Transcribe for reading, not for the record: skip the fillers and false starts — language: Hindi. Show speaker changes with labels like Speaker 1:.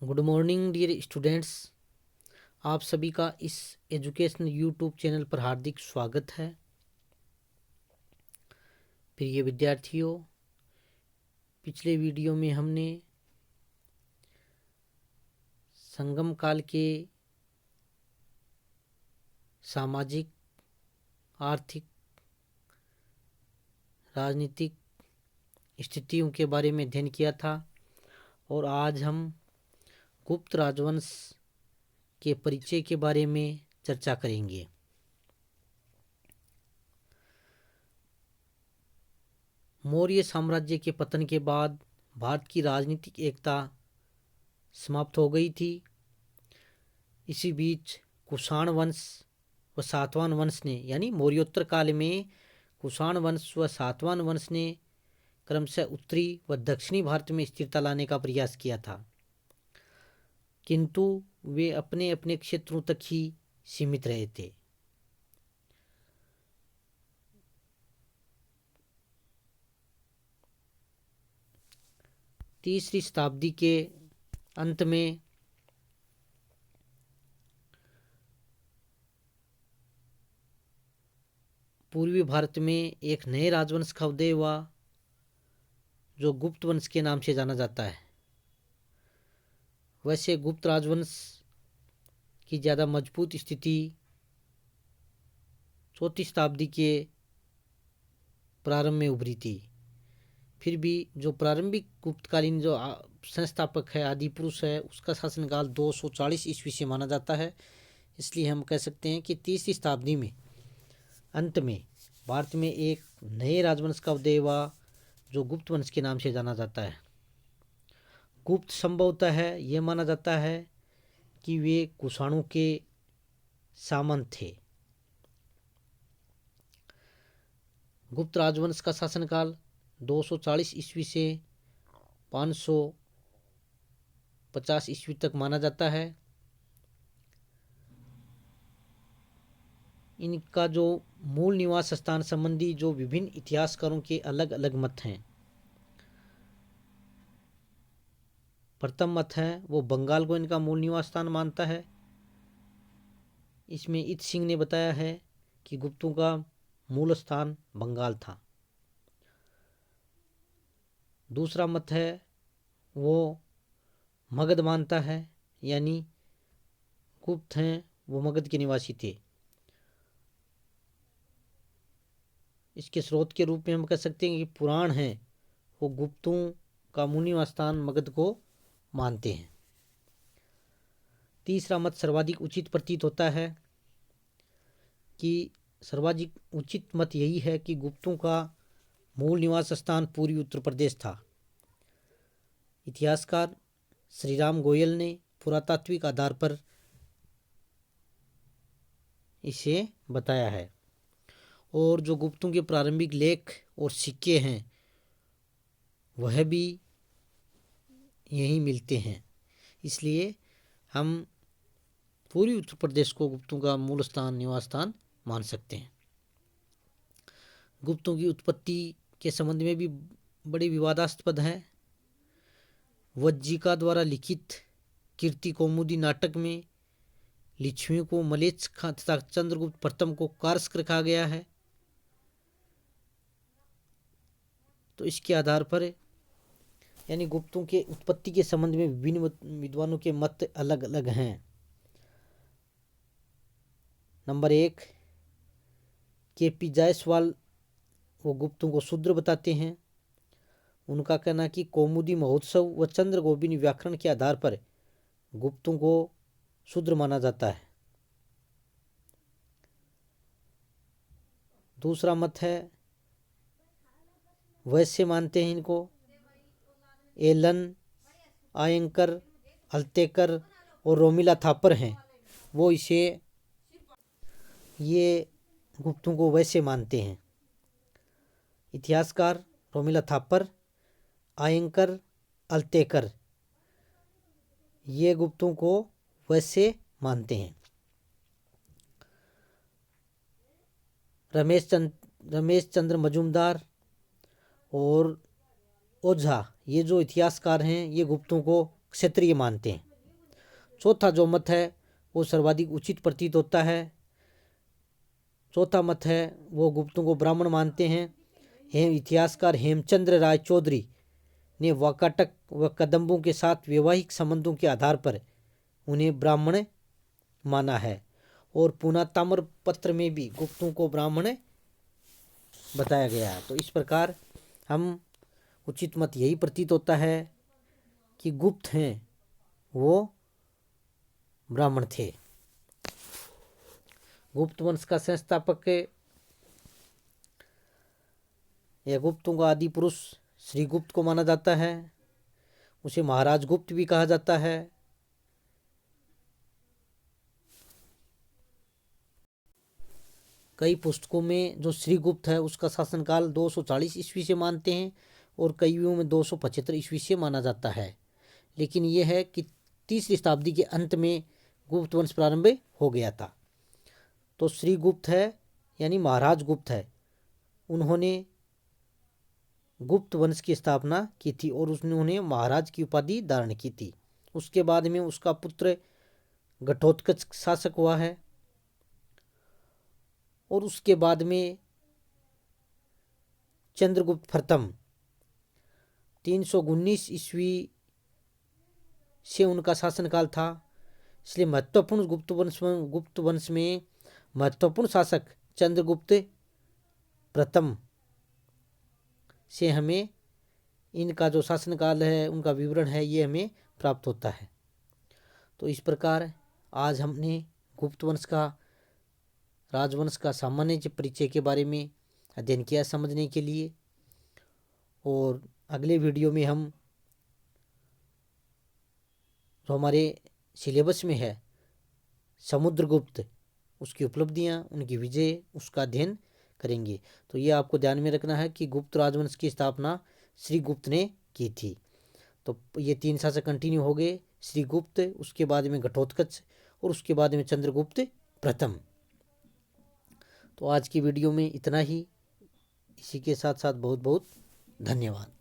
Speaker 1: Good morning dear students. आप सभी का इस एजुकेशन यूट्यूब चैनल पर हार्दिक स्वागत है। प्रिय विद्यार्थियों, पिछले वीडियो में हमने संगम काल के सामाजिक, आर्थिक, राजनीतिक स्थितियों के बारे में अध्ययन किया था और आज हम गुप्त राजवंश के परिचय के बारे में चर्चा करेंगे। मौर्य साम्राज्य के पतन के बाद भारत की राजनीतिक एकता समाप्त हो गई थी। इसी बीच कुषाण वंश व सातवाहन वंश ने यानी मौर्योत्तर काल में कुषाण वंश व सातवाहन वंश ने क्रमशः उत्तरी व दक्षिणी भारत में स्थिरता लाने का प्रयास किया था, किंतु वे अपने अपने क्षेत्रों तक ही सीमित रहे थे। तीसरी शताब्दी के अंत में पूर्वी भारत में एक नए राजवंश का उदय हुआ जो गुप्त वंश के नाम से जाना जाता है। वैसे गुप्त राजवंश की ज़्यादा मजबूत स्थिति चौथी शताब्दी के प्रारंभ में उभरी थी। फिर भी जो प्रारंभिक गुप्तकालीन जो संस्थापक है, आदि पुरुष है, उसका शासनकाल 240 ईस्वी से माना जाता है। इसलिए हम कह सकते हैं कि तीसरी शताब्दी में अंत में भारत में एक नए राजवंश का उदय हुआ जो गुप्त वंश के नाम से जाना जाता है। गुप्त संभवतः है यह माना जाता है कि वे कुषाणों के सामंत थे। गुप्त राजवंश का शासनकाल 240 ईस्वी से 550 ईस्वी तक माना जाता है। इनका जो मूल निवास स्थान संबंधी जो विभिन्न इतिहासकारों के अलग अलग मत हैं। प्रथम मत है वो बंगाल को इनका मूल निवास स्थान मानता है। इसमें इत सिंह ने बताया है कि गुप्तों का मूल स्थान बंगाल था। दूसरा मत है वो मगध मानता है, यानी गुप्त हैं वो मगध के निवासी थे। इसके स्रोत के रूप में हम कह सकते हैं कि पुराण हैं वो गुप्तों का मूल निवास स्थान मगध को मानते हैं। तीसरा मत सर्वाधिक उचित प्रतीत होता है कि सर्वाधिक उचित मत यही है कि गुप्तों का मूल निवास स्थान पूर्वी उत्तर प्रदेश था। इतिहासकार श्रीराम गोयल ने पुरातात्विक आधार पर इसे बताया है और जो गुप्तों के प्रारंभिक लेख और सिक्के हैं वह भी यहीं मिलते हैं। इसलिए हम पूर्वी उत्तर प्रदेश को गुप्तों का मूल स्थान निवास स्थान मान सकते हैं। गुप्तों की उत्पत्ति के संबंध में भी बड़ी विवादास्पद है। वज्जिका द्वारा लिखित कीर्ति कौमुदी नाटक में लिच्छवियों को मलेच्छ तथा चंद्रगुप्त प्रथम को कारस्क रखा गया है। तो इसके आधार पर यानी गुप्तों के उत्पत्ति के संबंध में विभिन्न विद्वानों के मत अलग अलग हैं। Number 1 KP. जायसवाल वो गुप्तों को शूद्र बताते हैं। उनका कहना कि कौमुदी महोत्सव व चंद्र गोबिन व्याकरण के आधार पर गुप्तों को शूद्र माना जाता है। दूसरा मत है वैश्य मानते हैं इनको। एलन, आयंकर, अल्तेकर और रोमिला थापर हैं वो ये गुप्तों को वैश्य मानते हैं। इतिहासकार रोमिला थापर, आयंकर, अल्तेकर ये गुप्तों को वैश्य मानते हैं। रमेश चंद्र मजूमदार और ओझा ये जो इतिहासकार हैं ये गुप्तों को क्षत्रिय मानते हैं। चौथा जो मत है वो सर्वाधिक उचित प्रतीत होता है। चौथा मत है वो गुप्तों को ब्राह्मण मानते हैं। इतिहासकार हेमचंद्र राय चौधरी ने वाकाटक व कदम्बों के साथ वैवाहिक संबंधों के आधार पर उन्हें ब्राह्मण माना है और पूना ताम्र पत्र में भी गुप्तों को ब्राह्मण बताया गया है। तो इस प्रकार हम उचित मत यही प्रतीत होता है कि गुप्त हैं वो ब्राह्मण थे। गुप्त वंश का संस्थापक या गुप्तों का आदि पुरुष श्री गुप्त को माना जाता है। उसे महाराज गुप्त भी कहा जाता है। कई पुस्तकों में जो श्री गुप्त है उसका शासनकाल 240 ईस्वी से मानते हैं और कईयों में 275 ईस्वी से माना जाता है। लेकिन यह है कि 3वीं शताब्दी के अंत में गुप्त वंश प्रारंभ हो गया था। तो श्री गुप्त है यानी महाराज गुप्त है, उन्होंने गुप्त वंश की स्थापना की थी और उन्होंने महाराज की उपाधि धारण की थी। उसके बाद में उसका पुत्र घटोत्कच शासक हुआ है और उसके बाद में चंद्रगुप्त प्रथम 319 ईस्वी से उनका शासनकाल था। इसलिए महत्वपूर्ण गुप्त वंश में महत्वपूर्ण शासक चंद्रगुप्त प्रथम से हमें इनका जो शासनकाल है उनका विवरण है ये हमें प्राप्त होता है। तो इस प्रकार आज हमने गुप्त वंश का राजवंश का सामान्य परिचय के बारे में अध्ययन किया समझने के लिए, और अगले वीडियो में हम जो हमारे सिलेबस में है समुद्रगुप्त, उसकी उपलब्धियां, उनकी विजय, उसका अध्ययन करेंगे। तो ये आपको ध्यान में रखना है कि गुप्त राजवंश की स्थापना श्री गुप्त ने की थी। तो ये 3 शासक कंटिन्यू हो गए, श्री गुप्त, उसके बाद में घटोत्कच और उसके बाद में चंद्रगुप्त प्रथम। तो आज की वीडियो में इतना ही। इसी के साथ साथ बहुत बहुत धन्यवाद।